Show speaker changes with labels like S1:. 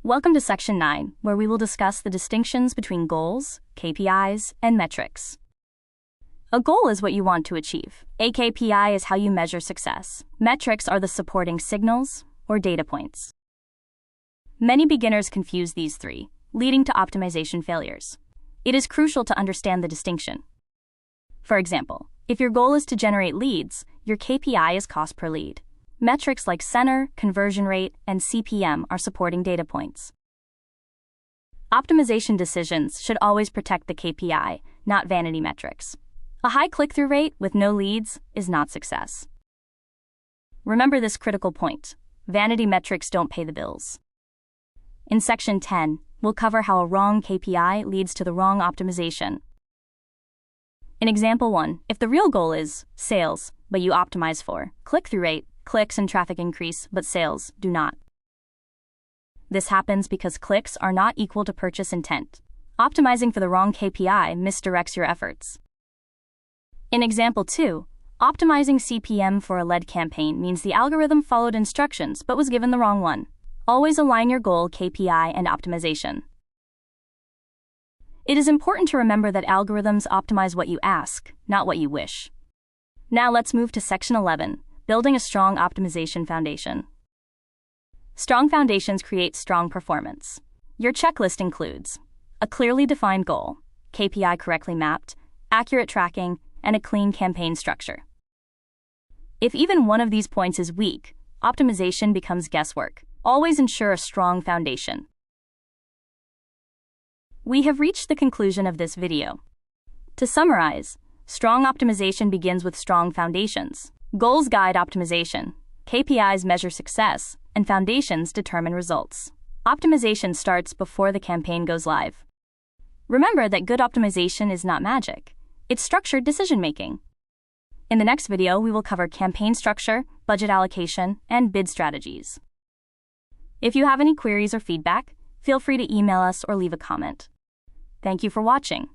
S1: Welcome to Section 9, where we will discuss the distinctions between goals, KPIs, and metrics. A goal is what you want to achieve. A KPI is how you measure success. Metrics are the supporting signals or data points. Many beginners confuse these three, leading to optimization failures. It is crucial to understand the distinction. For example, if your goal is to generate leads, your KPI is cost per lead. Metrics like center, conversion rate, and CPM are supporting data points. Optimization decisions should always protect the KPI, not vanity metrics. A high click-through rate with no leads is not success. Remember this critical point: vanity metrics don't pay the bills. In Section 10, we'll cover how a wrong KPI leads to the wrong optimization. In Example 1, if the real goal is sales, but you optimize for click-through rate, clicks and traffic increase, but sales do not. This happens because clicks are not equal to purchase intent. Optimizing for the wrong KPI misdirects your efforts. In Example 2, optimizing CPM for a lead campaign means the algorithm followed instructions but was given the wrong one. Always align your goal, KPI, and optimization. It is important to remember that algorithms optimize what you ask, not what you wish. Now let's move to Section 11, building a strong optimization foundation. Strong foundations create strong performance. Your checklist includes a clearly defined goal, KPI correctly mapped, accurate tracking, and a clean campaign structure. If even one of these points is weak, optimization becomes guesswork. Always ensure a strong foundation. We have reached the conclusion of this video. To summarize, strong optimization begins with strong foundations. Goals guide optimization, KPIs measure success, and foundations determine results. Optimization starts before the campaign goes live. Remember that good optimization is not magic. It's structured decision-making. In the next video, we will cover campaign structure, budget allocation, and bid strategies. If you have any queries or feedback, feel free to email us or leave a comment. Thank you for watching.